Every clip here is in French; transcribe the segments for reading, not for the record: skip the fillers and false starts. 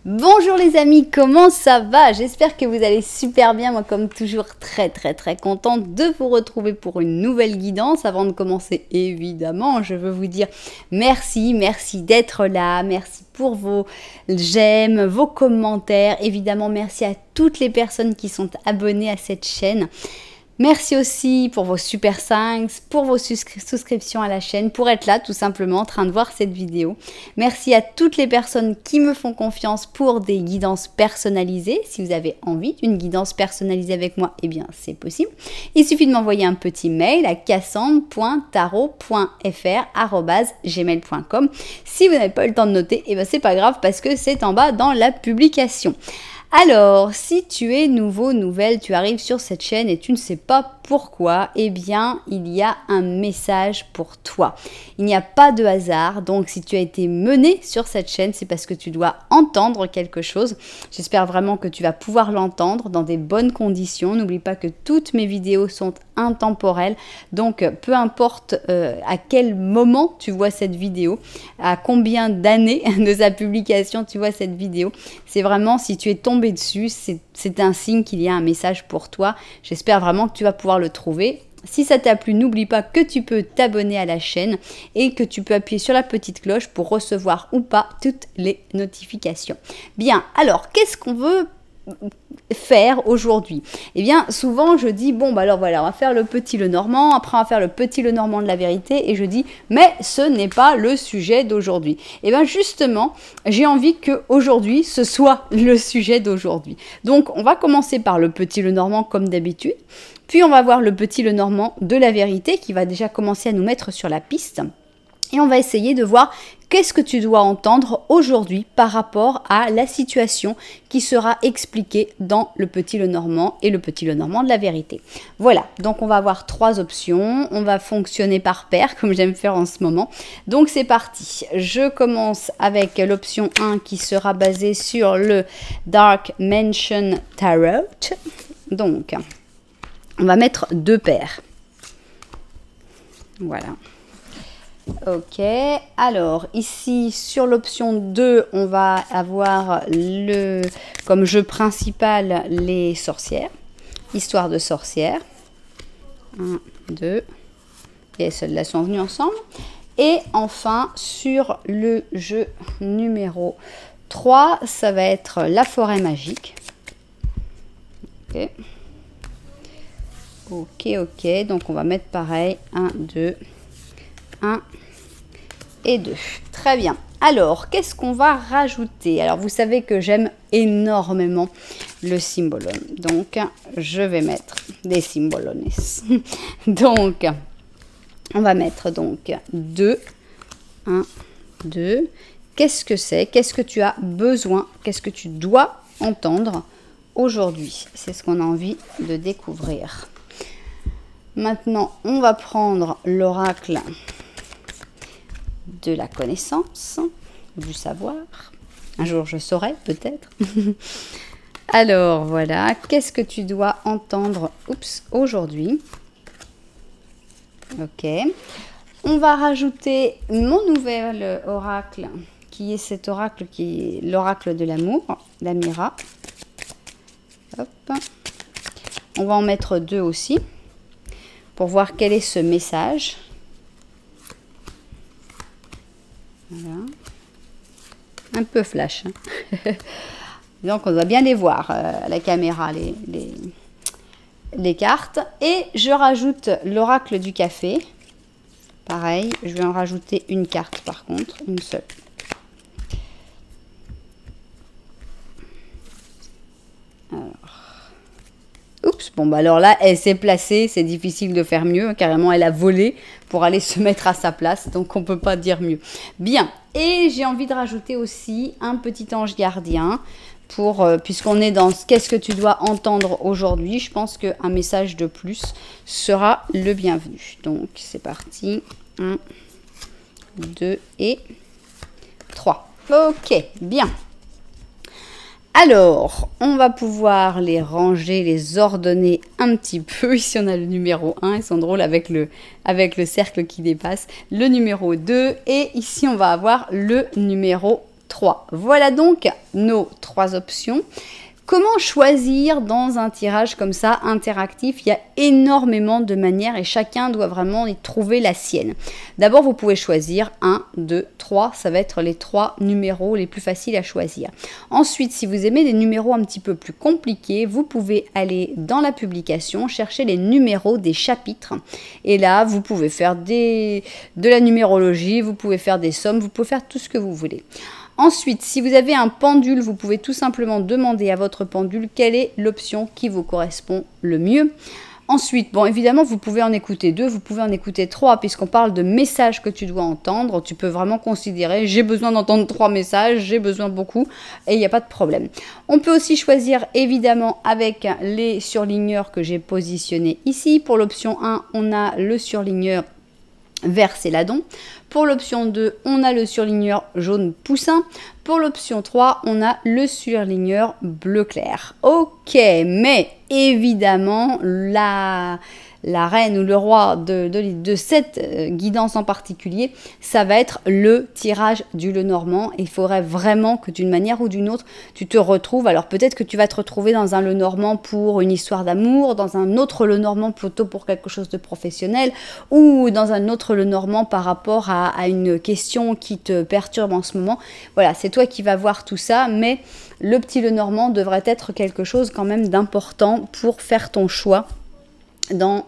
Bonjour les amis, comment ça va? J'espère que vous allez super bien. Moi comme toujours très contente de vous retrouver pour une nouvelle guidance. Avant de commencer évidemment, je veux vous dire merci d'être là, merci pour vos j'aime, vos commentaires. Évidemment merci à toutes les personnes qui sont abonnées à cette chaîne. Merci aussi pour vos super thanks, pour vos souscriptions à la chaîne, pour être là tout simplement en train de voir cette vidéo. Merci à toutes les personnes qui me font confiance pour des guidances personnalisées. Si vous avez envie d'une guidance personnalisée avec moi, eh bien c'est possible. Il suffit de m'envoyer un petit mail à cassandre.tarot.fr@gmail.com. Si vous n'avez pas eu le temps de noter, eh bien c'est pas grave parce que c'est en bas dans la publication. Alors, si tu es nouveau, nouvelle, tu arrives sur cette chaîne et tu ne sais pas pourquoi, eh bien, il y a un message pour toi. Il n'y a pas de hasard, donc si tu as été mené sur cette chaîne, c'est parce que tu dois entendre quelque chose. J'espère vraiment que tu vas pouvoir l'entendre dans des bonnes conditions. N'oublie pas que toutes mes vidéos sont intemporelles, donc peu importe à quel moment tu vois cette vidéo, à combien d'années de sa publication tu vois cette vidéo, c'est vraiment si tu es tombé dessus, c'est un signe qu'il y a un message pour toi. J'espère vraiment que tu vas pouvoir le trouver. Si ça t'a plu, n'oublie pas que tu peux t'abonner à la chaîne et que tu peux appuyer sur la petite cloche pour recevoir ou pas toutes les notifications. Bien, alors qu'est-ce qu'on veut faire aujourd'hui? Eh bien souvent je dis bon bah alors voilà, on va faire le petit Lenormand, après on va faire le petit Lenormand de la vérité, et je dis mais ce n'est pas le sujet d'aujourd'hui. Et bien justement j'ai envie que aujourd'hui ce soit le sujet d'aujourd'hui. Donc on va commencer par le petit Lenormand comme d'habitude, puis on va voir le petit Lenormand de la vérité qui va déjà commencer à nous mettre sur la piste. Et on va essayer de voir qu'est-ce que tu dois entendre aujourd'hui par rapport à la situation qui sera expliquée dans le petit Lenormand et le petit Lenormand de la vérité. Voilà, donc on va avoir trois options, on va fonctionner par paire comme j'aime faire en ce moment. Donc c'est parti, je commence avec l'option 1 qui sera basée sur le Dark Mansion Tarot. Donc on va mettre deux paires. Voilà. Ok, alors ici sur l'option 2, on va avoir comme jeu principal les sorcières, histoire de sorcières. 1, 2, et celles-là sont venues ensemble. Et enfin sur le jeu numéro 3, ça va être la forêt magique. Ok, donc on va mettre pareil, 1, 2, 1 et 2. Très bien. Alors, qu'est-ce qu'on va rajouter? Alors, vous savez que j'aime énormément le cymbalum. Donc, je vais mettre des cymbalones. Donc, on va mettre donc 2. 1, 2. Qu'est-ce que c'est? Qu'est-ce que tu as besoin? Qu'est-ce que tu dois entendre aujourd'hui? C'est ce qu'on a envie de découvrir. Maintenant, on va prendre l'oracle de la connaissance, du savoir. Un jour, je saurai peut-être. Alors, voilà. Qu'est-ce que tu dois entendre aujourd'hui? Ok. On va rajouter mon nouvel oracle, qui est cet oracle qui est l'oracle de l'amour, l'Amira. Hop. On va en mettre deux aussi, pour voir quel est ce message. Voilà. Un peu flash. Hein. Donc on doit bien les voir à la caméra, les cartes. Et je rajoute l'oracle du café. Pareil, je vais en rajouter une carte par contre, une seule. Alors. Oups, bon bah alors là, elle s'est placée, c'est difficile de faire mieux, carrément elle a volé pour aller se mettre à sa place, donc on peut pas dire mieux. Bien, et j'ai envie de rajouter aussi un petit ange gardien, puisqu'on est dans qu'est-ce que tu dois entendre aujourd'hui, je pense qu'un message de plus sera le bienvenu. Donc c'est parti, 1, 2 et 3. Ok, bien. Alors, on va pouvoir les ranger, les ordonner un petit peu. Ici, on a le numéro 1, ils sont drôles avec le cercle qui dépasse. Le numéro 2 et ici, on va avoir le numéro 3. Voilà donc nos 3 options. Comment choisir dans un tirage comme ça, interactif? Il y a énormément de manières et chacun doit vraiment y trouver la sienne. D'abord, vous pouvez choisir 1, 2, 3. Ça va être les 3 numéros les plus faciles à choisir. Ensuite, si vous aimez des numéros un petit peu plus compliqués, vous pouvez aller dans la publication, chercher les numéros des chapitres. Et là, vous pouvez faire de la numérologie, vous pouvez faire des sommes, vous pouvez faire tout ce que vous voulez. Ensuite, si vous avez un pendule, vous pouvez tout simplement demander à votre pendule quelle est l'option qui vous correspond le mieux. Ensuite, bon, évidemment, vous pouvez en écouter 2, vous pouvez en écouter 3, puisqu'on parle de messages que tu dois entendre. Tu peux vraiment considérer, j'ai besoin d'entendre 3 messages, j'ai besoin beaucoup, et il n'y a pas de problème. On peut aussi choisir, évidemment, avec les surligneurs que j'ai positionnés ici. Pour l'option 1, on a le surligneur vert céladon. Pour l'option 2, on a le surligneur jaune poussin. Pour l'option 3, on a le surligneur bleu clair. Ok, mais évidemment, la reine ou le roi de cette guidance en particulier, ça va être le tirage du Lenormand. Il faudrait vraiment que d'une manière ou d'une autre, tu te retrouves. Alors peut-être que tu vas te retrouver dans un Lenormand pour une histoire d'amour, dans un autre Lenormand plutôt pour quelque chose de professionnel, ou dans un autre Lenormand par rapport à une question qui te perturbe en ce moment. Voilà, c'est toi qui vas voir tout ça, mais le petit Lenormand devrait être quelque chose quand même d'important pour faire ton choix dans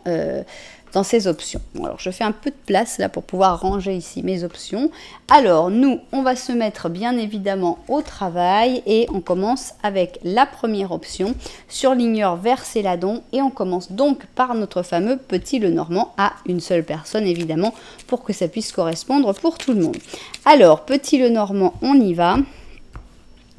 ces options. Bon, alors je fais un peu de place là pour pouvoir ranger ici mes options. Alors nous, on va se mettre bien évidemment au travail et on commence avec la première option, surligneur vert céladon, et on commence donc par notre fameux petit Lenormand à une seule personne évidemment pour que ça puisse correspondre pour tout le monde. Alors petit Lenormand, on y va.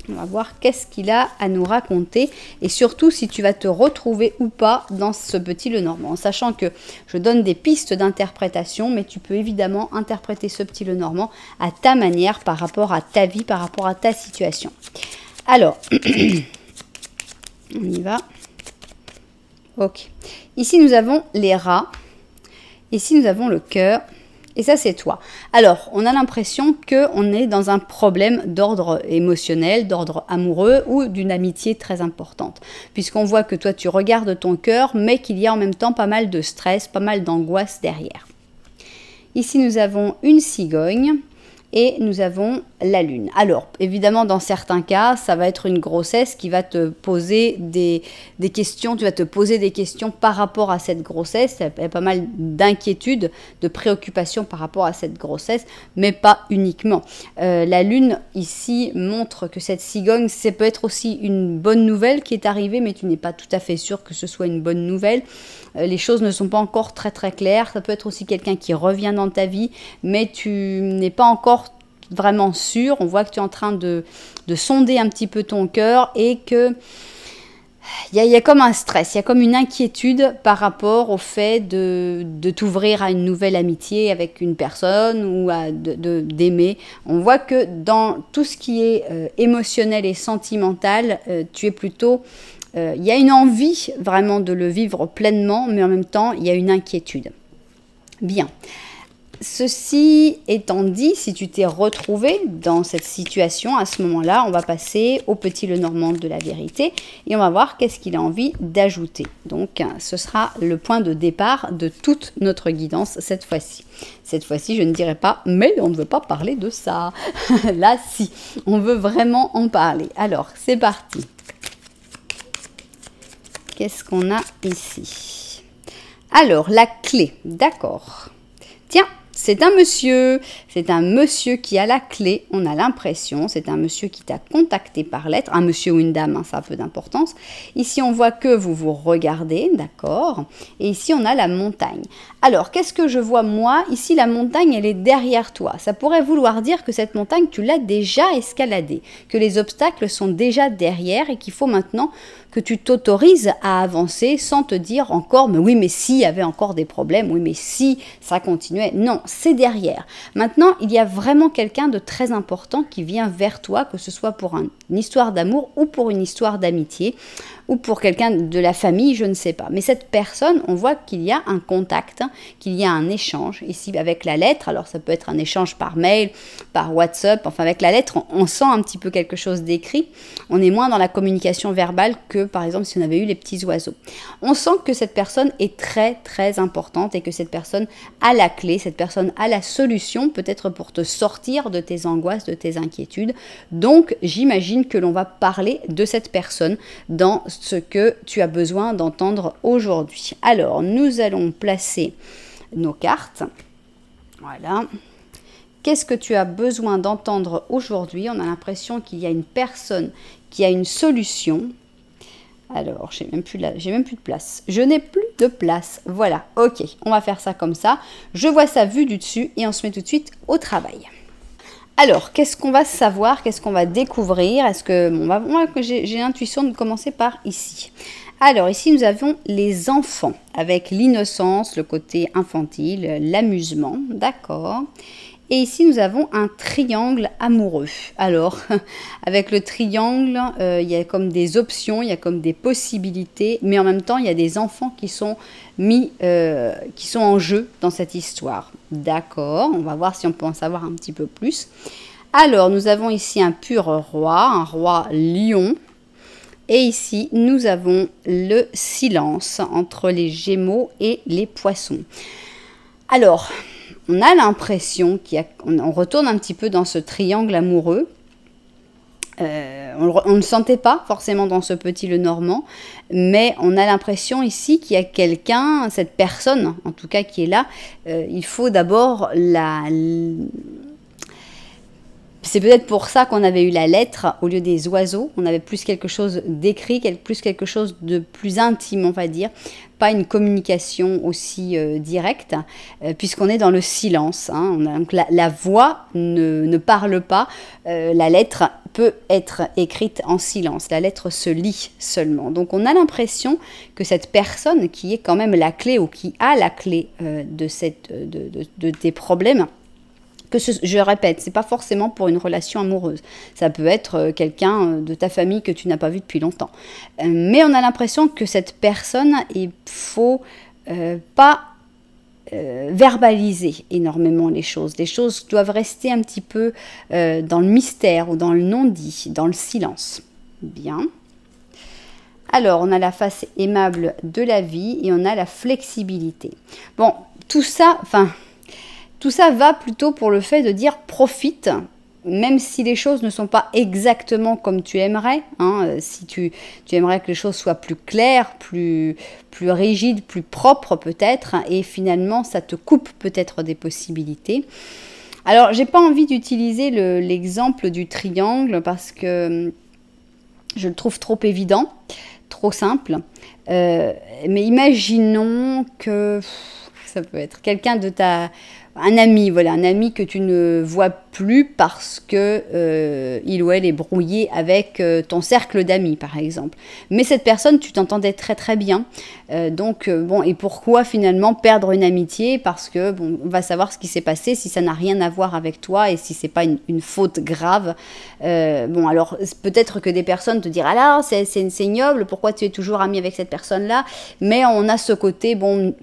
On va voir qu'est-ce qu'il a à nous raconter et surtout si tu vas te retrouver ou pas dans ce petit Lenormand. Sachant que je donne des pistes d'interprétation, mais tu peux évidemment interpréter ce petit Lenormand à ta manière, par rapport à ta vie, par rapport à ta situation. Alors, on y va. Ok. Ici, nous avons les rats. Ici, nous avons le cœur. Et ça, c'est toi. Alors, on a l'impression qu'on est dans un problème d'ordre émotionnel, d'ordre amoureux ou d'une amitié très importante. Puisqu'on voit que toi, tu regardes ton cœur, mais qu'il y a en même temps pas mal de stress, pas mal d'angoisse derrière. Ici, nous avons une cigogne. Et nous avons la lune. Alors, évidemment, dans certains cas, ça va être une grossesse qui va te poser des questions. Tu vas te poser des questions par rapport à cette grossesse. Il y a pas mal d'inquiétudes, de préoccupations par rapport à cette grossesse, mais pas uniquement. La lune, ici, montre que cette cigogne, ça peut être aussi une bonne nouvelle qui est arrivée, mais tu n'es pas tout à fait sûr que ce soit une bonne nouvelle. Les choses ne sont pas encore très très claires. Ça peut être aussi quelqu'un qui revient dans ta vie, mais tu n'es pas encore vraiment sûr. On voit que tu es en train de sonder un petit peu ton cœur et que il y a comme un stress, il y a comme une inquiétude par rapport au fait de t'ouvrir à une nouvelle amitié avec une personne ou d'aimer. On voit que dans tout ce qui est émotionnel et sentimental, tu es plutôt... il y a une envie vraiment de le vivre pleinement, mais en même temps, il y a une inquiétude. Bien. Ceci étant dit, si tu t'es retrouvé dans cette situation, à ce moment-là, on va passer au petit Lenormand de la vérité et on va voir qu'est-ce qu'il a envie d'ajouter. Donc, ce sera le point de départ de toute notre guidance cette fois-ci. Cette fois-ci, je ne dirai pas, mais on ne veut pas parler de ça. Là, si, on veut vraiment en parler. Alors, c'est parti. Qu'est-ce qu'on a ici? Alors, la clé, d'accord. Tiens, c'est un monsieur qui a la clé, on a l'impression, c'est un monsieur qui t'a contacté par lettre, un monsieur ou une dame, hein, ça a peu d'importance. Ici, on voit que vous vous regardez, d'accord, et ici, on a la montagne. Alors, qu'est-ce que je vois moi? Ici, la montagne, elle est derrière toi. Ça pourrait vouloir dire que cette montagne, tu l'as déjà escaladée, que les obstacles sont déjà derrière et qu'il faut maintenant que tu t'autorises à avancer sans te dire encore, mais oui, mais si, il y avait encore des problèmes, oui, mais si, ça continuait. Non, c'est derrière. Maintenant, il y a vraiment quelqu'un de très important qui vient vers toi, que ce soit pour une histoire d'amour ou pour une histoire d'amitié ou pour quelqu'un de la famille, je ne sais pas. Mais cette personne, on voit qu'il y a un contact, qu'il y a un échange. Ici, avec la lettre, alors ça peut être un échange par mail, par WhatsApp, enfin avec la lettre, on sent un petit peu quelque chose d'écrit. On est moins dans la communication verbale que, par exemple, si on avait eu les petits oiseaux. On sent que cette personne est très, très importante et que cette personne a la clé, cette personne a la solution, peut-être pour te sortir de tes angoisses, de tes inquiétudes. Donc, j'imagine que l'on va parler de cette personne dans ce que tu as besoin d'entendre aujourd'hui. Alors, nous allons placer nos cartes. Voilà. Qu'est-ce que tu as besoin d'entendre aujourd'hui? On a l'impression qu'il y a une personne qui a une solution. Alors, j'ai même plus de place. Je n'ai plus de place. Voilà, ok. On va faire ça comme ça. Je vois ça vu du dessus et on se met tout de suite au travail. Alors, qu'est-ce qu'on va savoir? Qu'est-ce qu'on va découvrir? Est-ce que j'ai l'intuition de commencer par ici. Alors, ici, nous avons les enfants, avec l'innocence, le côté infantile, l'amusement, d'accord. Et ici, nous avons un triangle amoureux. Alors, avec le triangle, il y a comme des options, il y a comme des possibilités, mais en même temps, il y a des enfants qui sont qui sont en jeu dans cette histoire. D'accord, on va voir si on peut en savoir un petit peu plus. Alors, nous avons ici un pur roi, un roi lion. Et ici, nous avons le silence entre les Gémeaux et les Poissons. Alors, on a l'impression qu'on retourne un petit peu dans ce triangle amoureux. On ne le sentait pas forcément dans ce petit Lenormand, mais on a l'impression ici qu'il y a quelqu'un, cette personne en tout cas qui est là. Il faut d'abord c'est peut-être pour ça qu'on avait eu la lettre au lieu des oiseaux. On avait plus quelque chose d'écrit, plus quelque chose de plus intime, on va dire. Pas une communication aussi directe, puisqu'on est dans le silence. Hein. Donc la voix ne parle pas. La lettre peut être écrite en silence. La lettre se lit seulement. Donc on a l'impression que cette personne qui est quand même la clé ou qui a la clé de tes problèmes, je répète, c'est pas forcément pour une relation amoureuse. Ça peut être quelqu'un de ta famille que tu n'as pas vu depuis longtemps. Mais on a l'impression que cette personne, il faut pas verbaliser énormément les choses. Les choses doivent rester un petit peu dans le mystère ou dans le non-dit, dans le silence. Bien. Alors, on a la face aimable de la vie et on a la flexibilité. Bon, tout ça va plutôt pour le fait de dire profite, même si les choses ne sont pas exactement comme tu aimerais. Hein, si tu aimerais que les choses soient plus claires, plus rigides, plus propres peut-être, et finalement ça te coupe peut-être des possibilités. Alors, j'ai pas envie d'utiliser l'exemple du triangle parce que je le trouve trop évident, trop simple. Mais imaginons que ça peut être quelqu'un de un ami, voilà, un ami que tu ne vois plus parce que il ou elle est brouillé avec ton cercle d'amis, par exemple. Mais cette personne, tu t'entendais très très bien. Bon, et pourquoi finalement perdre une amitié? Parce que, bon, on va savoir ce qui s'est passé, si ça n'a rien à voir avec toi et si c'est pas une faute grave. Bon, alors, peut-être que des personnes te diront, ah là, c'est ignoble, pourquoi tu es toujours ami avec cette personne-là? Mais on a ce côté, bon,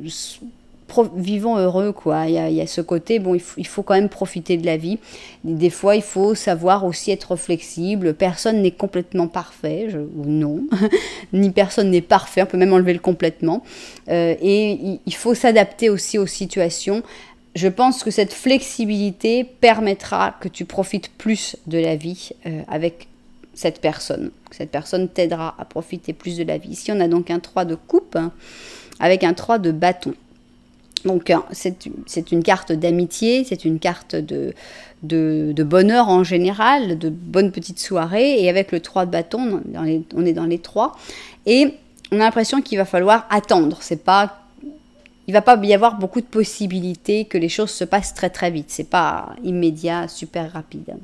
vivons heureux, quoi. Il y a ce côté, bon, il faut quand même profiter de la vie. Des fois, il faut savoir aussi être flexible. Personne n'est complètement parfait, ou non. Ni personne n'est parfait, on peut même enlever le complètement. Et il faut s'adapter aussi aux situations. Je pense que cette flexibilité permettra que tu profites plus de la vie avec cette personne. Cette personne t'aidera à profiter plus de la vie. Ici, on a donc un 3 de coupe avec un 3 de bâton. Donc, c'est une carte d'amitié, c'est une carte de bonheur en général, de bonnes petites soirées. Et avec le 3 de bâton, on est dans les 3. Et on a l'impression qu'il va falloir attendre. Il ne va pas y avoir beaucoup de possibilités que les choses se passent très très vite. Ce n'est pas immédiat, super rapide.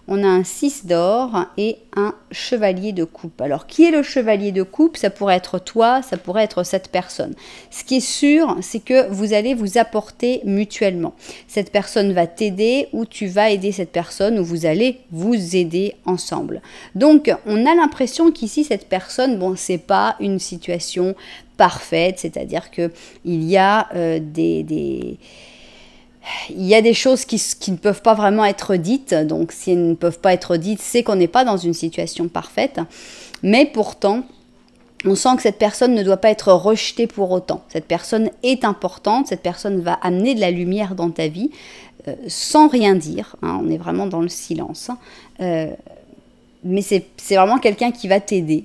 on a un 6 d'or et un chevalier de coupe. Alors, qui est le chevalier de coupe? Ça pourrait être toi, ça pourrait être cette personne. Ce qui est sûr, c'est que vous allez vous apporter mutuellement. Cette personne va t'aider ou tu vas aider cette personne ou vous allez vous aider ensemble. Donc, on a l'impression qu'ici, cette personne, bon, c'est pas une situation parfaite, c'est-à-dire que il y a il y a des choses qui ne peuvent pas vraiment être dites, donc si elles ne peuvent pas être dites, c'est qu'on n'est pas dans une situation parfaite, mais pourtant, on sent que cette personne ne doit pas être rejetée pour autant. Cette personne est importante, cette personne va amener de la lumière dans ta vie, sans rien dire, hein, on est vraiment dans le silence, mais c'est vraiment quelqu'un qui va t'aider.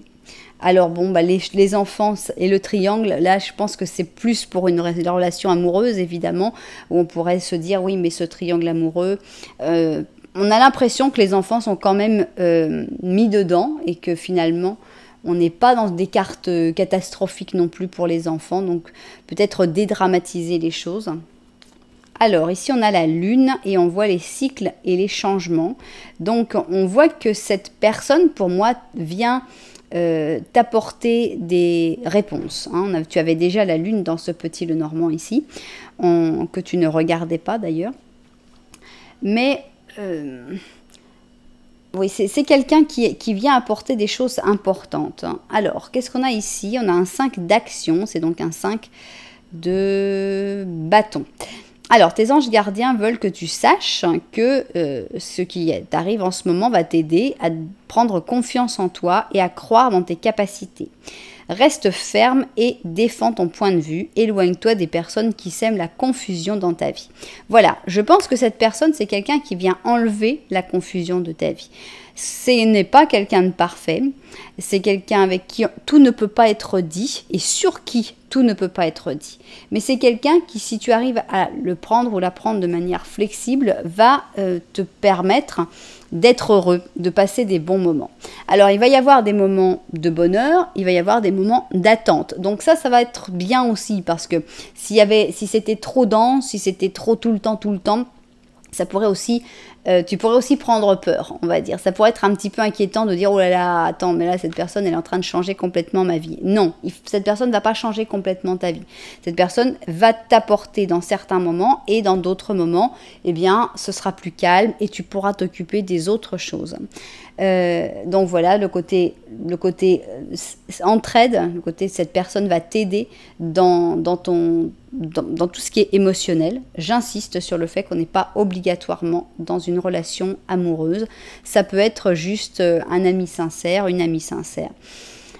Alors bon, bah les enfants et le triangle, là je pense que c'est plus pour une relation amoureuse évidemment, où on pourrait se dire oui mais ce triangle amoureux, on a l'impression que les enfants sont quand même mis dedans et que finalement on n'est pas dans des cartes catastrophiques non plus pour les enfants, donc peut-être dédramatiser les choses. Alors ici on a la lune et on voit les cycles et les changements, donc on voit que cette personne pour moi vient t'apporter des réponses. Hein. Tu avais déjà la lune dans ce petit Lenormand ici, que tu ne regardais pas d'ailleurs. Mais oui, c'est quelqu'un qui vient apporter des choses importantes. Alors, qu'est-ce qu'on a ici? On a un 5 d'action, c'est donc un 5 de bâton. Alors, tes anges gardiens veulent que tu saches que ce qui t'arrive en ce moment va t'aider à prendre confiance en toi et à croire dans tes capacités. Reste ferme et défends ton point de vue. Éloigne-toi des personnes qui sèment la confusion dans ta vie. Voilà, je pense que cette personne, c'est quelqu'un qui vient enlever la confusion de ta vie. Ce n'est pas quelqu'un de parfait, c'est quelqu'un avec qui tout ne peut pas être dit et sur qui tout ne peut pas être dit. Mais c'est quelqu'un qui, si tu arrives à le prendre ou la prendre de manière flexible, va te permettre d'être heureux, de passer des bons moments. Alors, il va y avoir des moments de bonheur, il va y avoir des moments d'attente. Donc ça va être bien aussi parce que si c'était trop dense, si c'était trop tout le temps, ça pourrait aussi, tu pourrais aussi prendre peur, on va dire. Ça pourrait être un petit peu inquiétant de dire « Oh là là, attends, mais là, cette personne, elle est en train de changer complètement ma vie. » Non, cette personne ne va pas changer complètement ta vie. Cette personne va t'apporter dans certains moments et dans d'autres moments, eh bien, ce sera plus calme et tu pourras t'occuper des autres choses. Donc voilà, le côté entraide, le côté cette personne va t'aider dans tout ce qui est émotionnel. J'insiste sur le fait qu'on n'est pas obligatoirement dans une relation amoureuse. Ça peut être juste un ami sincère, une amie sincère.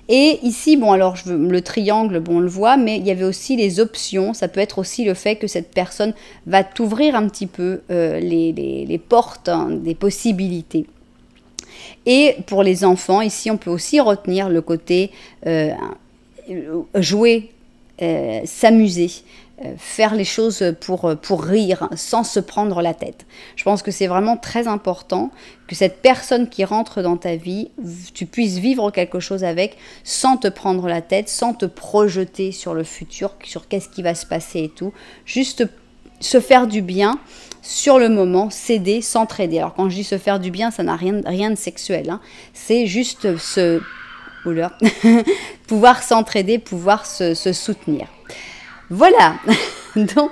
Et ici, bon alors le triangle, bon on le voit, mais il y avait aussi les options. Ça peut être aussi le fait que cette personne va t'ouvrir un petit peu les portes, hein, des possibilités. Et pour les enfants, ici on peut aussi retenir le côté jouer, s'amuser, faire les choses pour rire sans se prendre la tête. Je pense que c'est vraiment très important que cette personne qui rentre dans ta vie, tu puisses vivre quelque chose avec sans te prendre la tête, sans te projeter sur le futur, sur qu'est-ce qui va se passer et tout. Juste se faire du bien sur le moment, s'aider, s'entraider. Alors quand je dis se faire du bien, ça n'a rien de sexuel. Hein. C'est juste pouvoir s'entraider, pouvoir se soutenir. Voilà, donc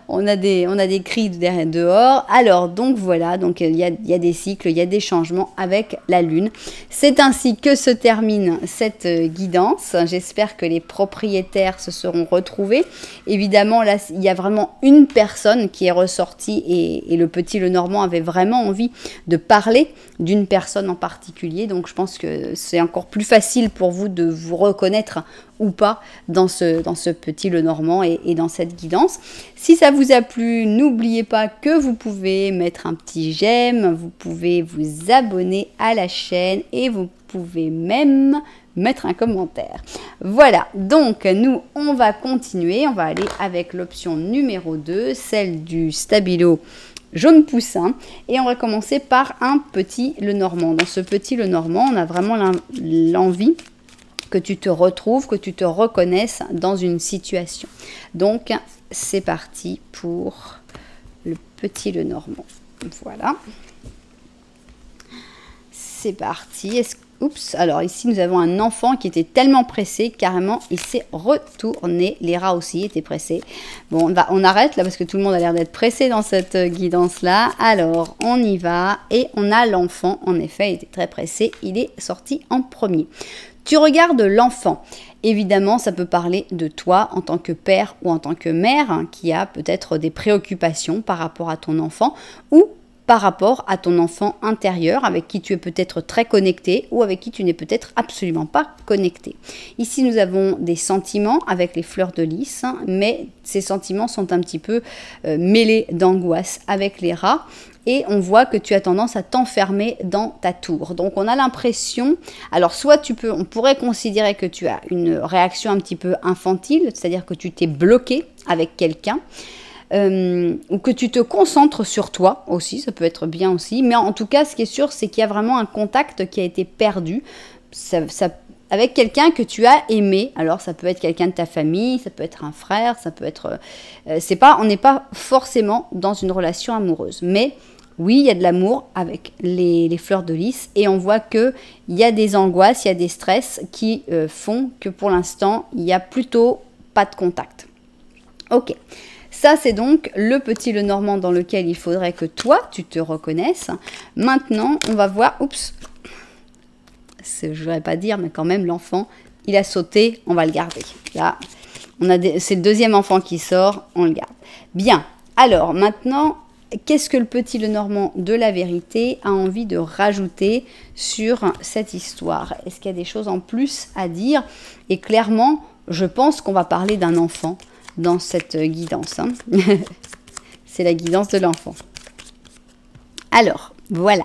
on a des cris dehors. Alors donc voilà, donc il y a des cycles, il y a des changements avec la lune. C'est ainsi que se termine cette guidance. J'espère que les propriétaires se seront retrouvés. Évidemment là il y a vraiment une personne qui est ressortie et le petit Lenormand avait vraiment envie de parler d'une personne en particulier. Donc je pense que c'est encore plus facile pour vous de vous reconnaître ou pas dans ce petit Lenormand et dans cette guidance. Si ça vous a plu, n'oubliez pas que vous pouvez mettre un petit j'aime, vous pouvez vous abonner à la chaîne et vous pouvez même mettre un commentaire. Voilà, donc nous on va continuer, on va aller avec l'option numéro 2, celle du stabilo jaune poussin, et on va commencer par un petit Lenormand. Dans ce petit Lenormand, on a vraiment l'envie que tu te retrouves, que tu te reconnaisses dans une situation. Donc, c'est parti pour le petit Lenormand. Voilà. c'est parti. Oups, alors ici nous avons un enfant qui était tellement pressé, carrément il s'est retourné. Les rats aussi étaient pressés. Bon, on arrête là parce que tout le monde a l'air d'être pressé dans cette guidance là. Alors on y va et on a l'enfant, en effet il était très pressé, il est sorti en premier. Tu regardes l'enfant. Évidemment, ça peut parler de toi en tant que père ou en tant que mère hein, qui a peut-être des préoccupations par rapport à ton enfant ou par rapport à ton enfant intérieur avec qui tu es peut-être très connecté ou avec qui tu n'es peut-être absolument pas connecté. Ici, nous avons des sentiments avec les fleurs de lys, hein, mais ces sentiments sont un petit peu mêlés d'angoisse avec les rats. Et on voit que tu as tendance à t'enfermer dans ta tour. Donc on a l'impression, alors soit on pourrait considérer que tu as une réaction un petit peu infantile, c'est-à-dire que tu t'es bloqué avec quelqu'un, ou que tu te concentres sur toi aussi, ça peut être bien aussi. Mais en tout cas, ce qui est sûr, c'est qu'il y a vraiment un contact qui a été perdu. Avec quelqu'un que tu as aimé, alors ça peut être quelqu'un de ta famille, ça peut être un frère, ça peut être... on n'est pas forcément dans une relation amoureuse, mais oui, il y a de l'amour avec les fleurs de lys et on voit qu'il y a des angoisses, il y a des stress qui font que pour l'instant, il n'y a plutôt pas de contact. Ok, ça c'est donc le petit Lenormand dans lequel il faudrait que toi, tu te reconnaisses. Maintenant, on va voir... Oups, je ne voudrais pas dire, mais quand même, l'enfant, il a sauté, on va le garder. Là, c'est le deuxième enfant qui sort, on le garde. Bien, alors maintenant... Qu'est-ce que le petit Lenormand de la vérité a envie de rajouter sur cette histoire? Est-ce qu'il y a des choses en plus à dire? Et clairement, je pense qu'on va parler d'un enfant dans cette guidance. Hein. C'est la guidance de l'enfant. Alors, voilà.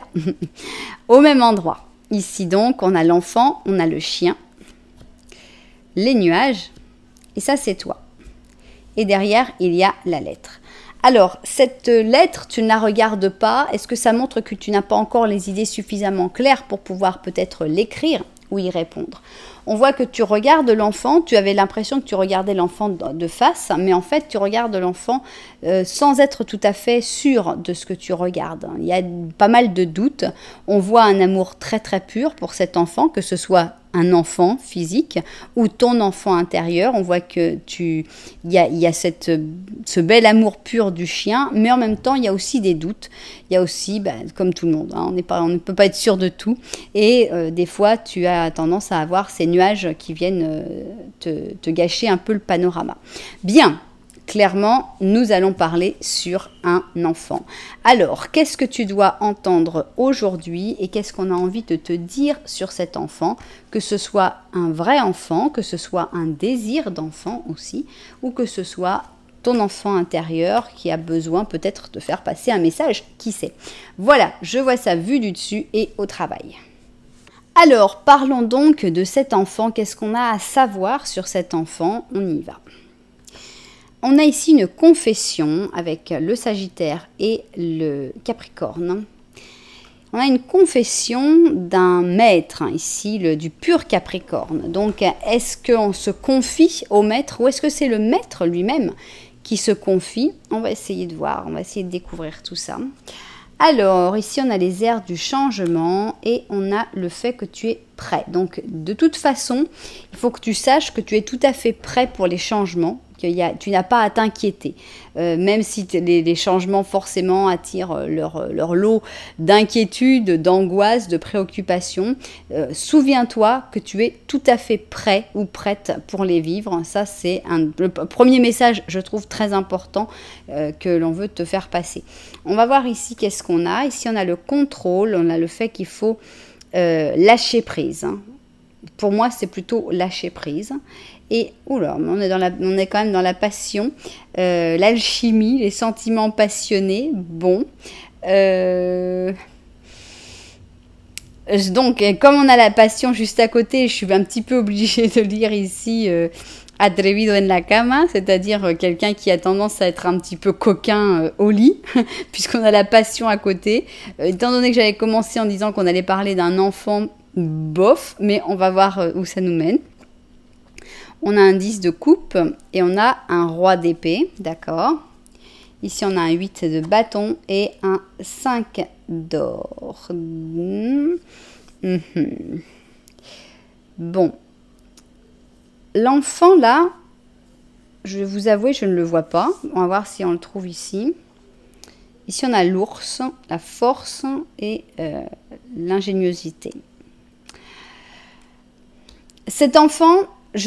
Au même endroit. Ici donc, on a l'enfant, on a le chien, les nuages, et ça c'est toi. Et derrière, il y a la lettre. Alors, cette lettre, tu ne la regardes pas. Est-ce que ça montre que tu n'as pas encore les idées suffisamment claires pour pouvoir peut-être l'écrire ou y répondre? On voit que tu regardes l'enfant, tu avais l'impression que tu regardais l'enfant de face, mais en fait, tu regardes l'enfant sans être tout à fait sûr de ce que tu regardes. Il y a pas mal de doutes. On voit un amour très très pur pour cet enfant, que ce soit un enfant physique ou ton enfant intérieur. On voit que il y a ce bel amour pur du chien, mais en même temps, il y a aussi des doutes. Il y a aussi, comme tout le monde, hein, on ne peut pas être sûr de tout. Et des fois, tu as tendance à avoir ces nuages qui viennent te gâcher un peu le panorama. Bien. Clairement, nous allons parler sur un enfant. Alors, qu'est-ce que tu dois entendre aujourd'hui et qu'est-ce qu'on a envie de te dire sur cet enfant? Que ce soit un vrai enfant, que ce soit un désir d'enfant aussi, ou que ce soit ton enfant intérieur qui a besoin peut-être de faire passer un message, qui sait. Voilà, je vois ça vu du dessus et au travail. Alors, parlons donc de cet enfant. Qu'est-ce qu'on a à savoir sur cet enfant? On y va. On a ici une confession avec le Sagittaire et le Capricorne. On a une confession d'un maître, hein, ici, du pur Capricorne. Donc, est-ce qu'on se confie au maître ou est-ce que c'est le maître lui-même qui se confie? On va essayer de voir, on va essayer de découvrir tout ça. Alors, ici, on a les airs du changement et on a le fait que tu es prêt. Donc, de toute façon, il faut que tu saches que tu es tout à fait prêt pour les changements. Tu n'as pas à t'inquiéter, même si les changements forcément attirent leur lot d'inquiétude, d'angoisse, de préoccupation. Souviens-toi que tu es tout à fait prêt ou prête pour les vivre. Ça, c'est le premier message, je trouve, très important que l'on veut te faire passer. On va voir ici qu'est-ce qu'on a. Ici, on a le contrôle, on a le fait qu'il faut lâcher prise. Hein. Pour moi, c'est plutôt lâcher prise. Et oula, on est quand même dans la passion, l'alchimie, les sentiments passionnés. Bon, donc comme on a la passion juste à côté, je suis un petit peu obligée de lire ici atrevido en la cama, c'est-à-dire quelqu'un qui a tendance à être un petit peu coquin au lit, puisqu'on a la passion à côté. Étant donné que j'avais commencé en disant qu'on allait parler d'un enfant bof, mais on va voir où ça nous mène. On a un 10 de coupe et on a un roi d'épée, d'accord. Ici, on a un 8 de bâton et un 5 d'or. Mhm. Bon, l'enfant là, je vais vous avouer, je ne le vois pas. On va voir si on le trouve ici. Ici, on a l'ours, la force et l'ingéniosité. Cet enfant,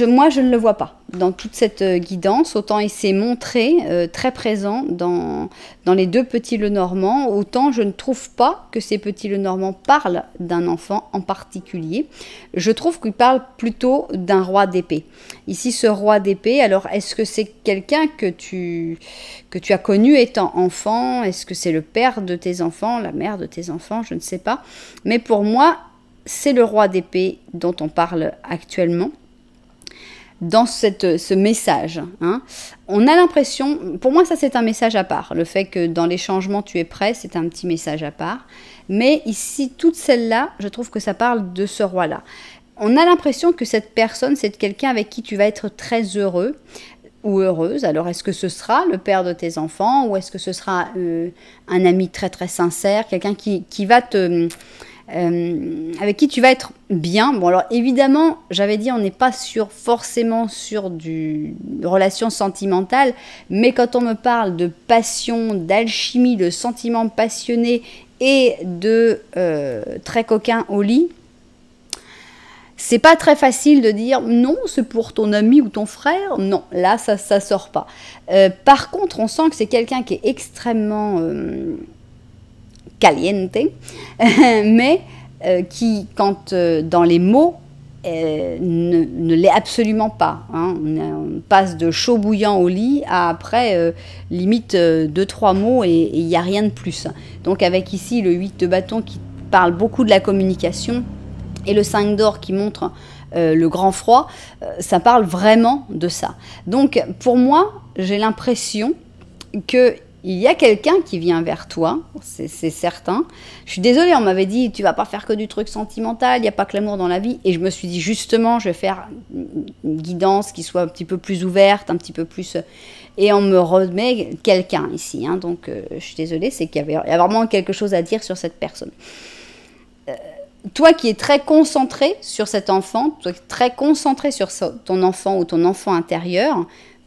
moi, je ne le vois pas dans toute cette guidance. Autant il s'est montré très présent dans les deux petits Lenormand, autant je ne trouve pas que ces petits Lenormand parlent d'un enfant en particulier. Je trouve qu'il parle plutôt d'un roi d'épée. Ici, ce roi d'épée, alors est-ce que c'est quelqu'un que tu as connu étant enfant? Est-ce que c'est le père de tes enfants, la mère de tes enfants? Je ne sais pas. Mais pour moi, c'est le roi d'épée dont on parle actuellement dans ce message. Hein. On a l'impression, pour moi ça c'est un message à part, le fait que dans les changements tu es prêt, c'est un petit message à part. Mais ici, toutes celles-là, je trouve que ça parle de ce roi-là. On a l'impression que cette personne, c'est quelqu'un avec qui tu vas être très heureux ou heureuse. Alors est-ce que ce sera le père de tes enfants ou est-ce que ce sera un ami très très sincère, quelqu'un qui va te... avec qui tu vas être bien. Bon alors évidemment, j'avais dit on n'est pas forcément sur du relation sentimentale, mais quand on me parle de passion, d'alchimie, de sentiments passionnés et de très coquin au lit, c'est pas très facile de dire non, c'est pour ton ami ou ton frère. Non, là ça sort pas. Par contre, on sent que c'est quelqu'un qui est extrêmement caliente, mais qui, quand dans les mots, ne l'est absolument pas. Hein. On passe de chaud bouillant au lit à après, limite 2-3 mots et il n'y a rien de plus. Donc avec ici le 8 de bâton qui parle beaucoup de la communication et le 5 d'or qui montre le grand froid, ça parle vraiment de ça. Donc pour moi, j'ai l'impression que il y a quelqu'un qui vient vers toi, c'est certain. Je suis désolée, on m'avait dit, tu vas pas faire que du truc sentimental, il n'y a pas que l'amour dans la vie. Et je me suis dit, justement, je vais faire une guidance qui soit un petit peu plus ouverte, un petit peu plus... Et on me remet quelqu'un ici. Hein, donc, je suis désolée, c'est qu'il y a vraiment quelque chose à dire sur cette personne. Toi qui es très concentré sur cet enfant, toi qui es très concentré sur ton enfant ou ton enfant intérieur,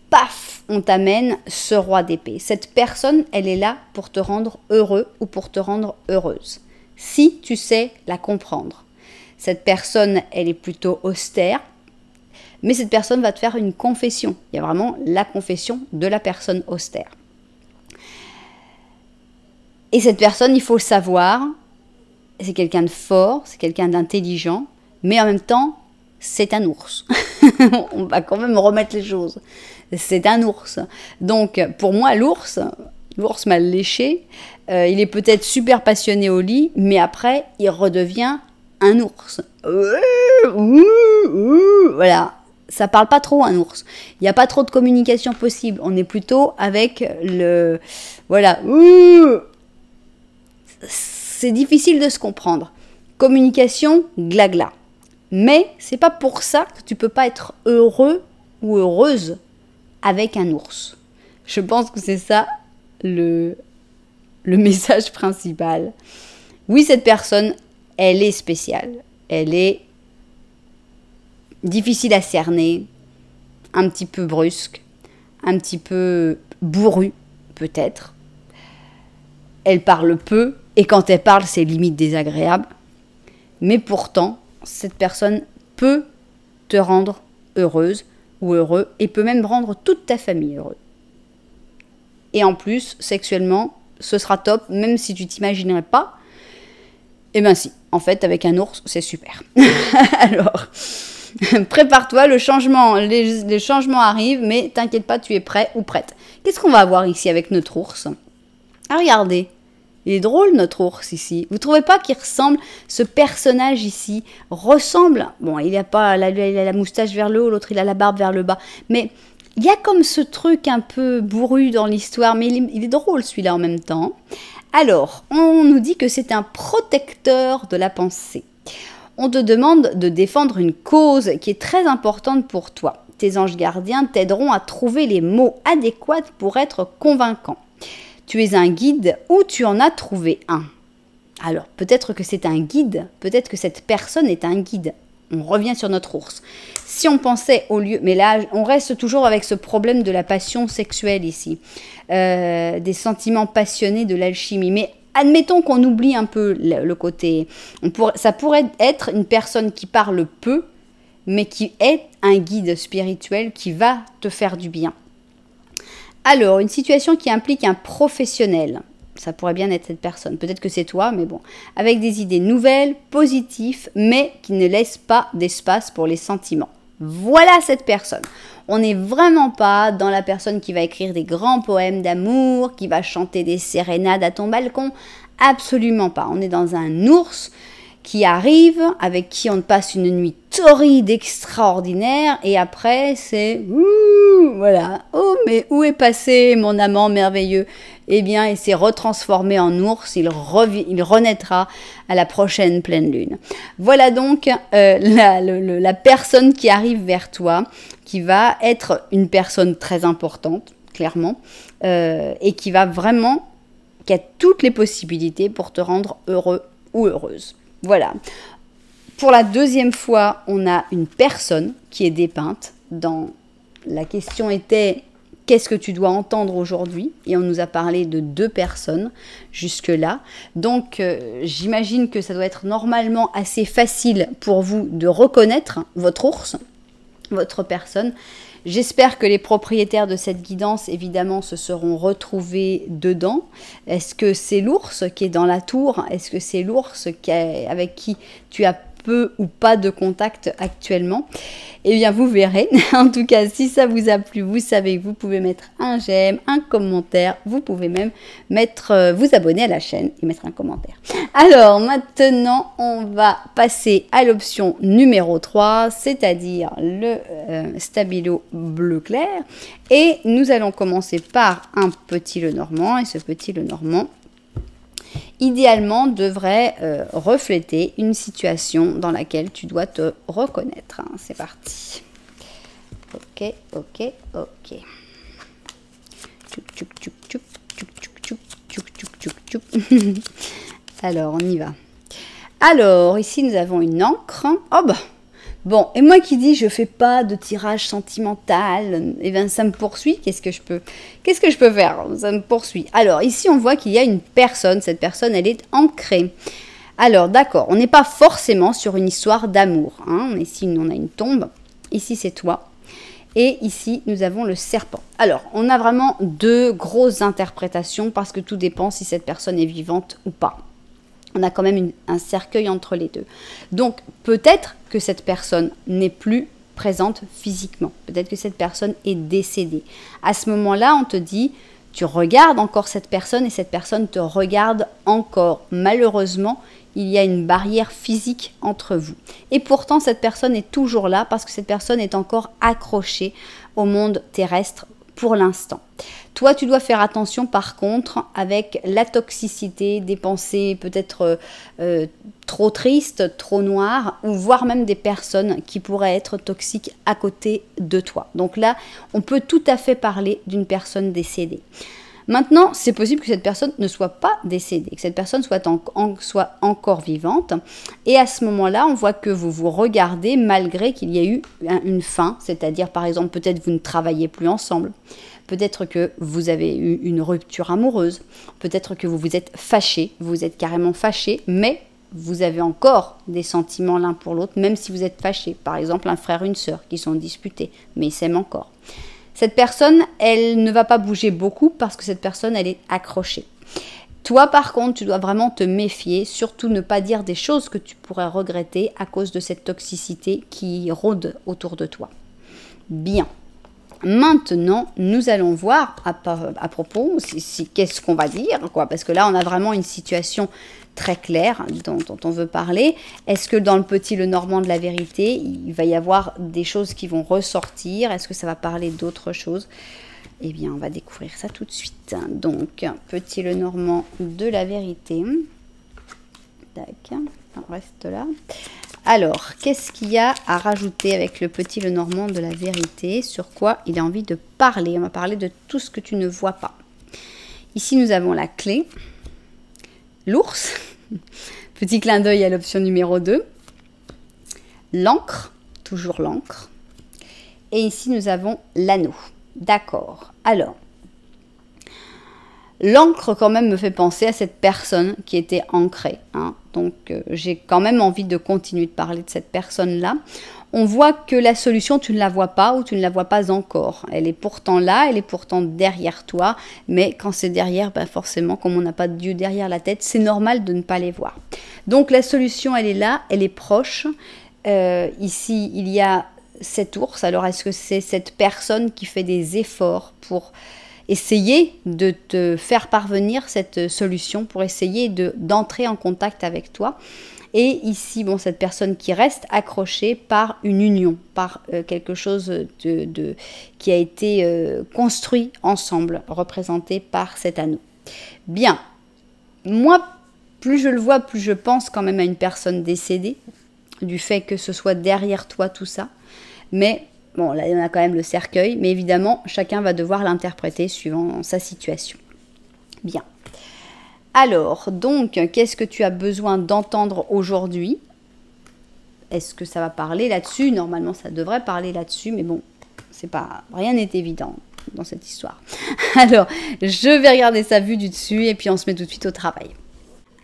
paf, on t'amène ce roi d'épée. Cette personne, elle est là pour te rendre heureux ou pour te rendre heureuse. Si tu sais la comprendre. Cette personne, elle est plutôt austère, mais cette personne va te faire une confession. Il y a vraiment la confession de la personne austère. Et cette personne, il faut le savoir, c'est quelqu'un de fort, c'est quelqu'un d'intelligent, mais en même temps, c'est un ours. On va quand même remettre les choses. C'est un ours. Donc, pour moi, l'ours mal léché, il est peut-être super passionné au lit, mais après, il redevient un ours. Voilà. Ça parle pas trop, un ours. Il n'y a pas trop de communication possible. On est plutôt avec le... Voilà. C'est difficile de se comprendre. Communication, glagla. Mais c'est pas pour ça que tu peux pas être heureux ou heureuse avec un ours. Je pense que c'est ça le message principal. Oui, cette personne, elle est spéciale. Elle est difficile à cerner, un petit peu brusque, un petit peu bourrue, peut-être. Elle parle peu, et quand elle parle, c'est limite désagréable. Mais pourtant, cette personne peut te rendre heureuse ou heureux et peut même rendre toute ta famille heureuse. Et en plus, sexuellement, ce sera top, même si tu t'imaginerais pas. Eh bien si, en fait, avec un ours, c'est super. Alors, prépare-toi, les changements arrivent, mais t'inquiète pas, tu es prêt ou prête. Qu'est-ce qu'on va avoir ici avec notre ours? Ah, regardez. Il est drôle, notre ours, ici. Vous trouvez pas qu'il ressemble, ce personnage ici, ressemble... Bon, il a la moustache vers le haut, l'autre, il a la barbe vers le bas. Mais il y a comme ce truc un peu bourru dans l'histoire, mais il est drôle, celui-là, en même temps. Alors, on nous dit que c'est un protecteur de la pensée. On te demande de défendre une cause qui est très importante pour toi. Tes anges gardiens t'aideront à trouver les mots adéquats pour être convaincant. Tu es un guide ou tu en as trouvé un. Alors, peut-être que c'est un guide, peut-être que cette personne est un guide. On revient sur notre ours. Si on pensait au lieu... Mais là, on reste toujours avec ce problème de la passion sexuelle ici. Des sentiments passionnés de l'alchimie. Mais admettons qu'on oublie un peu le côté... ça pourrait être une personne qui parle peu, mais qui est un guide spirituel qui va te faire du bien. Alors, une situation qui implique un professionnel. Ça pourrait bien être cette personne. Peut-être que c'est toi, mais bon. Avec des idées nouvelles, positives, mais qui ne laissent pas d'espace pour les sentiments. Voilà cette personne. On n'est vraiment pas dans la personne qui va écrire des grands poèmes d'amour, qui va chanter des sérénades à ton balcon. Absolument pas. On est dans un ours qui arrive, avec qui on passe une nuit torride, extraordinaire, et après c'est voilà, oh mais où est passé mon amant merveilleux? Eh bien, il s'est retransformé en ours, il renaîtra à la prochaine pleine lune. Voilà donc la personne qui arrive vers toi, qui va être une personne très importante, clairement, et qui va vraiment, qui a toutes les possibilités pour te rendre heureux ou heureuse. Voilà. Pour la deuxième fois, on a une personne qui est dépeinte. La question était « Qu'est-ce que tu dois entendre aujourd'hui ?» Et on nous a parlé de 2 personnes jusque-là. Donc, j'imagine que ça doit être normalement assez facile pour vous de reconnaître votre ours, votre personne. J'espère que les propriétaires de cette guidance, évidemment, se seront retrouvés dedans. Est-ce que c'est l'ours qui est dans la tour? Est-ce que c'est l'ours avec qui tu as peu ou pas de contact actuellement? Eh bien, vous verrez. En tout cas, si ça vous a plu, vous savez que vous pouvez mettre un j'aime, un commentaire. Vous pouvez même vous abonner à la chaîne et mettre un commentaire. Alors, maintenant, on va passer à l'option numéro 3, c'est-à-dire le stabilo bleu clair. Et nous allons commencer par un petit Lenormand. Et ce petit Lenormand, idéalement, devrait refléter une situation dans laquelle tu dois te reconnaître. Hein. C'est parti. Ok, ok, ok. Tchouk, tchouk, tchouk, tchouk, tchouk, tchouk, tchouk, tchouk, tchouk. Alors, on y va. Alors, ici, nous avons une encre. Oh bah, bon, et moi qui dis je fais pas de tirage sentimental, et bien ça me poursuit, qu'est-ce que je peux faire? Ça me poursuit. Alors ici on voit qu'il y a une personne, cette personne elle est ancrée. Alors d'accord, on n'est pas forcément sur une histoire d'amour, hein. Ici on a une tombe, ici c'est toi, et ici nous avons le serpent. Alors on a vraiment 2 grosses interprétations parce que tout dépend si cette personne est vivante ou pas. On a quand même un cercueil entre les 2. Donc, peut-être que cette personne n'est plus présente physiquement. Peut-être que cette personne est décédée. À ce moment-là, on te dit, tu regardes encore cette personne et cette personne te regarde encore. Malheureusement, il y a une barrière physique entre vous. Et pourtant, cette personne est toujours là parce que cette personne est encore accrochée au monde terrestre pour l'instant. Toi, tu dois faire attention par contre avec la toxicité, des pensées peut-être trop tristes, trop noires, ou voire même des personnes qui pourraient être toxiques à côté de toi. Donc là, on peut tout à fait parler d'une personne décédée. Maintenant, c'est possible que cette personne ne soit pas décédée, que cette personne soit encore vivante. Et à ce moment-là, on voit que vous vous regardez malgré qu'il y ait eu une fin, c'est-à-dire par exemple peut-être vous ne travaillez plus ensemble. Peut-être que vous avez eu une rupture amoureuse. Peut-être que vous vous êtes fâché, vous êtes carrément fâché, mais vous avez encore des sentiments l'un pour l'autre, même si vous êtes fâché. Par exemple, un frère, une sœur qui sont disputés, mais ils s'aiment encore. Cette personne, elle ne va pas bouger beaucoup parce que cette personne, elle est accrochée. Toi, par contre, tu dois vraiment te méfier, surtout ne pas dire des choses que tu pourrais regretter à cause de cette toxicité qui rôde autour de toi. Bien. Maintenant, nous allons voir à propos, qu'est-ce qu'on va dire, quoi, parce que là, on a vraiment une situation très claire dont on veut parler. Est-ce que dans le petit Lenormand de la vérité, il va y avoir des choses qui vont ressortir? Est-ce que ça va parler d'autres choses? Eh bien, on va découvrir ça tout de suite. Donc, petit Lenormand de la vérité. Tac, on reste là. Alors, qu'est-ce qu'il y a à rajouter avec le petit Lenormand de la vérité? Sur quoi il a envie de parler? On va parler de tout ce que tu ne vois pas. Ici, nous avons la clé, l'ours, Petit clin d'œil à l'option numéro 2. L'encre, toujours l'encre. Et ici, nous avons l'anneau. D'accord. Alors, l'encre quand même me fait penser à cette personne qui était ancrée. Hein. Donc, j'ai quand même envie de continuer de parler de cette personne-là. On voit que la solution, tu ne la vois pas ou tu ne la vois pas encore. Elle est pourtant là, elle est pourtant derrière toi. Mais quand c'est derrière, ben forcément, comme on n'a pas de Dieu derrière la tête, c'est normal de ne pas les voir. Donc, la solution, elle est là, elle est proche. Ici, il y a cet ours. Alors, est-ce que c'est cette personne qui fait des efforts pour essayer de te faire parvenir cette solution, pour essayer d'entrer en contact avec toi? Et ici, bon, cette personne qui reste accrochée par une union, par quelque chose qui a été construit ensemble, représenté par cet anneau. Bien, moi, plus je le vois, plus je pense quand même à une personne décédée, du fait que ce soit derrière toi tout ça. Mais bon, là, il y en a quand même le cercueil, mais évidemment, chacun va devoir l'interpréter suivant sa situation. Bien. Alors, donc, qu'est-ce que tu as besoin d'entendre aujourd'hui? Est-ce que ça va parler là-dessus? Normalement, ça devrait parler là-dessus, mais bon, c'est pas, rien n'est évident dans cette histoire. Alors, je vais regarder ça vue du dessus et puis on se met tout de suite au travail.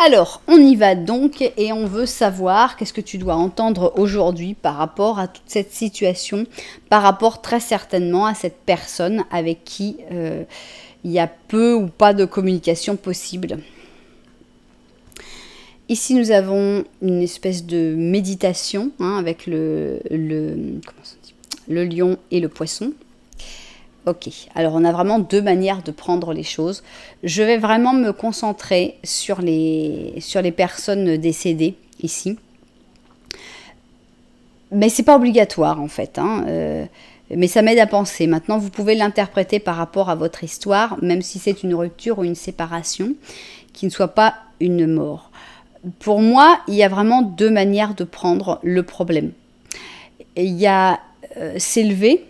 Alors, on y va donc et on veut savoir qu'est-ce que tu dois entendre aujourd'hui par rapport à toute cette situation, par rapport très certainement à cette personne avec qui il y a peu ou pas de communication possible. Ici, nous avons une espèce de méditation hein, avec le lion et le poisson. Ok, alors on a vraiment deux manières de prendre les choses. Je vais vraiment me concentrer sur les personnes décédées ici. Mais c'est pas obligatoire en fait. Hein, mais ça m'aide à penser. Maintenant, vous pouvez l'interpréter par rapport à votre histoire, même si c'est une rupture ou une séparation, qui ne soit pas une mort. Pour moi, il y a vraiment deux manières de prendre le problème. Il y a s'élever,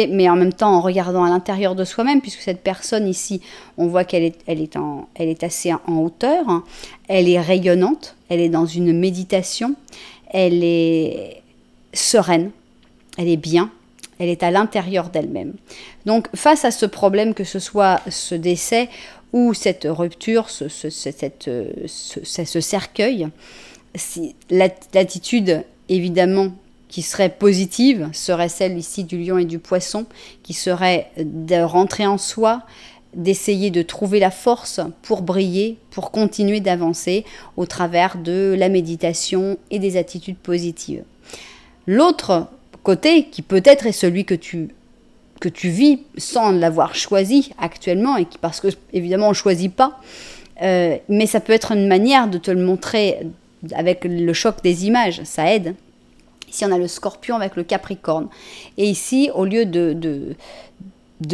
mais en même temps en regardant à l'intérieur de soi-même, puisque cette personne ici, on voit qu'elle est assez en hauteur, hein. Elle est rayonnante, elle est dans une méditation, elle est sereine, elle est bien, elle est à l'intérieur d'elle-même. Donc face à ce problème, que ce soit ce décès ou cette rupture, ce cercueil, l'attitude évidemment qui serait positive serait celle ici du lion et du poisson, qui serait de rentrer en soi, d'essayer de trouver la force pour briller, pour continuer d'avancer au travers de la méditation et des attitudes positives. L'autre côté, qui peut-être est celui que tu vis sans l'avoir choisi actuellement, et parce que évidemment on ne choisit pas, mais ça peut être une manière de te le montrer avec le choc des images, ça aide. Ici on a le scorpion avec le capricorne, et ici au lieu de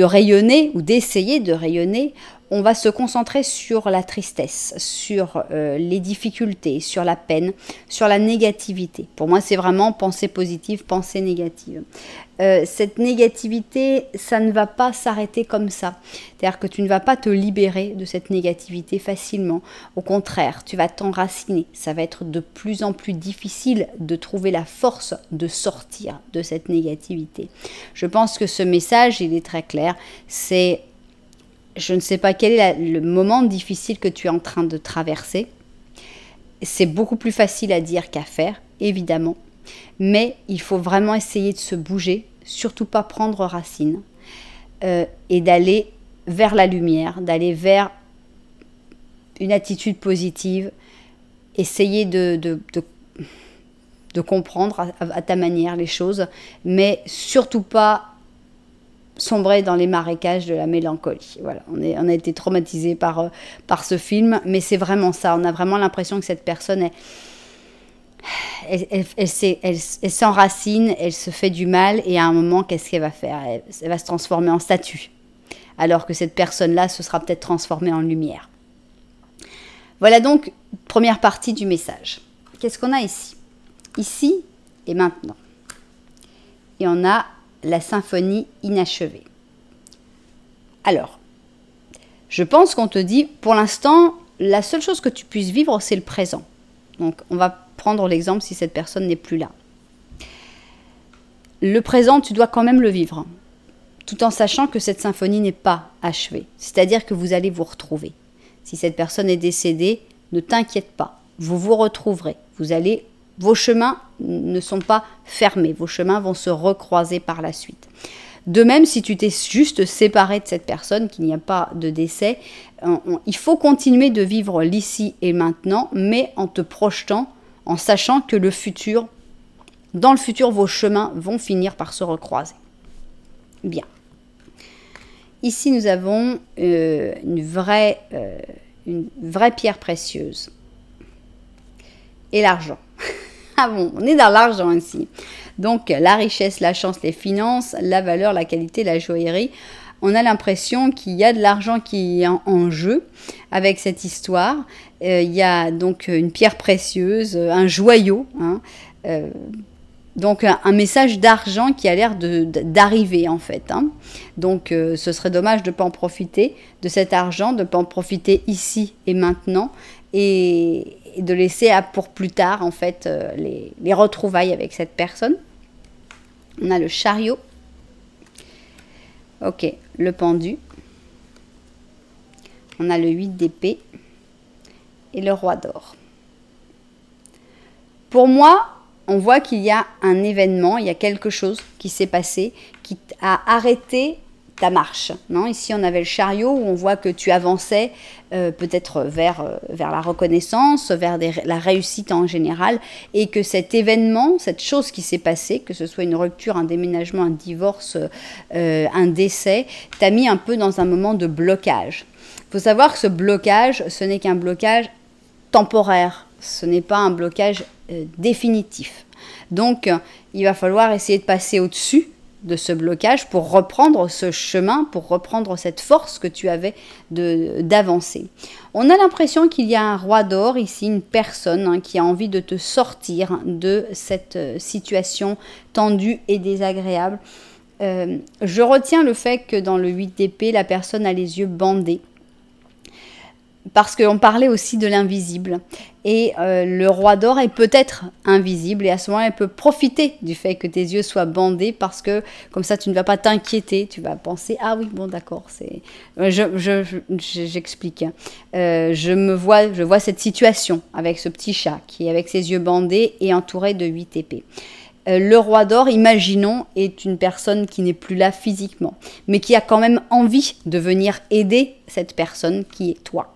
rayonner ou d'essayer de rayonner, on va se concentrer sur la tristesse, sur les difficultés, sur la peine, sur la négativité. Pour moi, c'est vraiment pensée positive, pensée négative. Cette négativité, ça ne va pas s'arrêter comme ça. C'est-à-dire que tu ne vas pas te libérer de cette négativité facilement. Au contraire, tu vas t'enraciner. Ça va être de plus en plus difficile de trouver la force de sortir de cette négativité. Je pense que ce message, il est très clair. C'est... Je ne sais pas quel est le moment difficile que tu es en train de traverser. C'est beaucoup plus facile à dire qu'à faire, évidemment. Mais il faut vraiment essayer de se bouger, surtout pas prendre racine. Et d'aller vers la lumière, d'aller vers une attitude positive. Essayer de comprendre à ta manière les choses. Mais surtout pas sombrer dans les marécages de la mélancolie. Voilà, on a été traumatisés par ce film, mais c'est vraiment ça. On a vraiment l'impression que cette personne, elle s'enracine, elle se fait du mal, et à un moment, qu'est-ce qu'elle va faire? Elle va se transformer en statue, alors que cette personne-là se sera peut-être transformée en lumière. Voilà donc, première partie du message. Qu'est-ce qu'on a ici? Ici et maintenant. Et on a la symphonie inachevée. Alors, je pense qu'on te dit, pour l'instant, la seule chose que tu puisses vivre, c'est le présent. Donc, on va prendre l'exemple si cette personne n'est plus là. Le présent, tu dois quand même le vivre, tout en sachant que cette symphonie n'est pas achevée. C'est-à-dire que vous allez vous retrouver. Si cette personne est décédée, ne t'inquiète pas, vous vous retrouverez. Vos chemins ne sont pas fermés, vos chemins vont se recroiser par la suite. De même, si tu t'es juste séparé de cette personne, qu'il n'y a pas de décès, il faut continuer de vivre l'ici et maintenant, mais en te projetant, en sachant que dans le futur, vos chemins vont finir par se recroiser. Bien. Ici, nous avons une vraie pierre précieuse. Et l'argent. Ah bon, on est dans l'argent ici. Donc, la richesse, la chance, les finances, la valeur, la qualité, la joaillerie. On a l'impression qu'il y a de l'argent qui est en jeu avec cette histoire. Il y a donc une pierre précieuse, un joyau, hein, donc un message d'argent qui a l'air d'arriver en fait. Hein. Donc ce serait dommage de ne pas en profiter de cet argent, de ne pas en profiter ici et maintenant et de laisser pour plus tard en fait les retrouvailles avec cette personne. On a le chariot. Ok, le pendu. On a le 8 d'épée et le roi d'or. Pour moi, on voit qu'il y a un événement, il y a quelque chose qui s'est passé, qui a arrêté ta marche. Non, ici, on avait le chariot où on voit que tu avançais peut-être vers la reconnaissance, vers la réussite en général, et que cet événement, cette chose qui s'est passée, que ce soit une rupture, un déménagement, un divorce, un décès, t'a mis un peu dans un moment de blocage. Il faut savoir que ce blocage, ce n'est qu'un blocage temporaire, ce n'est pas un blocage définitif. Donc, il va falloir essayer de passer au-dessus de ce blocage pour reprendre ce chemin, pour reprendre cette force que tu avais d'avancer. On a l'impression qu'il y a un roi d'or ici, une personne hein, qui a envie de te sortir de cette situation tendue et désagréable. Je retiens le fait que dans le 8 d'épée, la personne a les yeux bandés. Parce qu'on parlait aussi de l'invisible. Et le roi d'or est peut-être invisible. Et à ce moment-là, elle peut profiter du fait que tes yeux soient bandés. Parce que comme ça, tu ne vas pas t'inquiéter. Tu vas penser, ah oui, bon d'accord. J'explique. Je vois cette situation avec ce petit chat qui est avec ses yeux bandés et entouré de 8 épées. Le roi d'or, imaginons, est une personne qui n'est plus là physiquement, mais qui a quand même envie de venir aider cette personne qui est toi.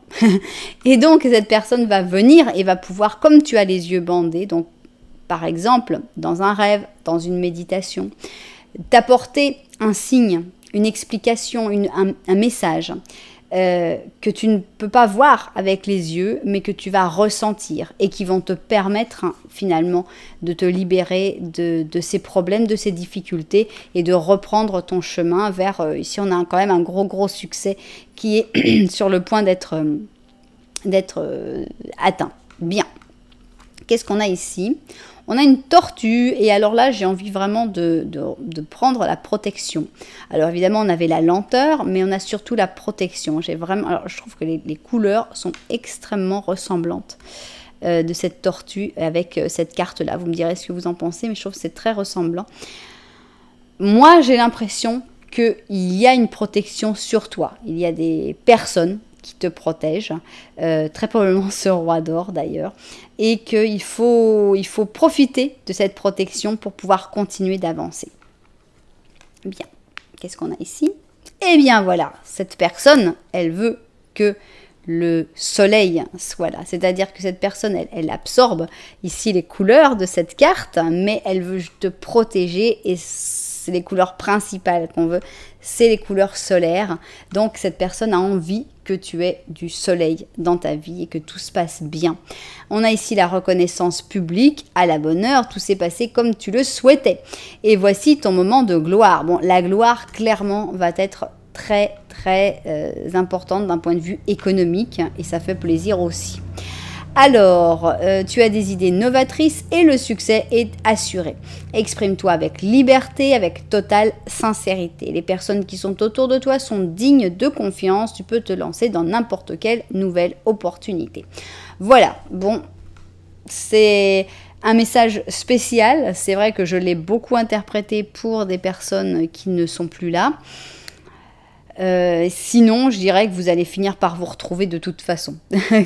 Et donc, cette personne va venir et va pouvoir, comme tu as les yeux bandés, donc par exemple, dans un rêve, dans une méditation, t'apporter un signe, une explication, un message que tu ne peux pas voir avec les yeux, mais que tu vas ressentir et qui vont te permettre finalement de te libérer de ces problèmes, de ces difficultés et de reprendre ton chemin vers, ici on a quand même un gros succès qui est sur le point d'être atteint. Bien. Qu'est-ce qu'on a ici ? On a une tortue et alors là j'ai envie vraiment de prendre la protection. Alors évidemment on avait la lenteur mais on a surtout la protection. Alors je trouve que les couleurs sont extrêmement ressemblantes de cette tortue avec cette carte là. Vous me direz ce que vous en pensez mais je trouve que c'est très ressemblant. Moi j'ai l'impression qu'il y a une protection sur toi. Il y a des personnes qui te protège, très probablement ce roi d'or d'ailleurs, et qu'il faut profiter de cette protection pour pouvoir continuer d'avancer. Bien, qu'est-ce qu'on a ici? Eh bien voilà, cette personne, elle veut que le soleil soit là, c'est-à-dire que cette personne, elle absorbe ici les couleurs de cette carte, mais elle veut te protéger et c'est les couleurs principales qu'on veut, c'est les couleurs solaires. Donc cette personne a envie que tu aies du soleil dans ta vie et que tout se passe bien. On a ici la reconnaissance publique, à la bonne heure, tout s'est passé comme tu le souhaitais. Et voici ton moment de gloire. Bon, la gloire, clairement, va être très importante d'un point de vue économique et ça fait plaisir aussi. Alors, tu as des idées novatrices et le succès est assuré. Exprime-toi avec liberté, avec totale sincérité. Les personnes qui sont autour de toi sont dignes de confiance. Tu peux te lancer dans n'importe quelle nouvelle opportunité. Voilà, bon, c'est un message spécial. C'est vrai que je l'ai beaucoup interprété pour des personnes qui ne sont plus là. Sinon, je dirais que vous allez finir par vous retrouver de toute façon.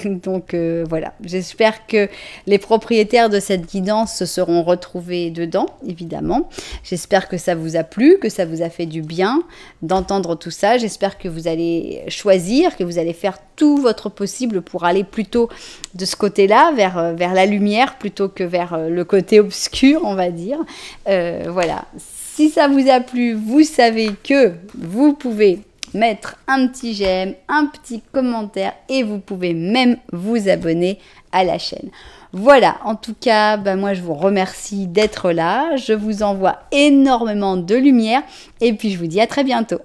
Donc voilà, j'espère que les propriétaires de cette guidance se seront retrouvés dedans, évidemment. J'espère que ça vous a plu, que ça vous a fait du bien d'entendre tout ça. J'espère que vous allez choisir, que vous allez faire tout votre possible pour aller plutôt de ce côté-là, vers la lumière, plutôt que vers le côté obscur, on va dire. Voilà, si ça vous a plu, vous savez que vous pouvez mettre un petit j'aime, un petit commentaire et vous pouvez même vous abonner à la chaîne. Voilà, en tout cas, moi je vous remercie d'être là, je vous envoie énormément de lumière et puis je vous dis à très bientôt.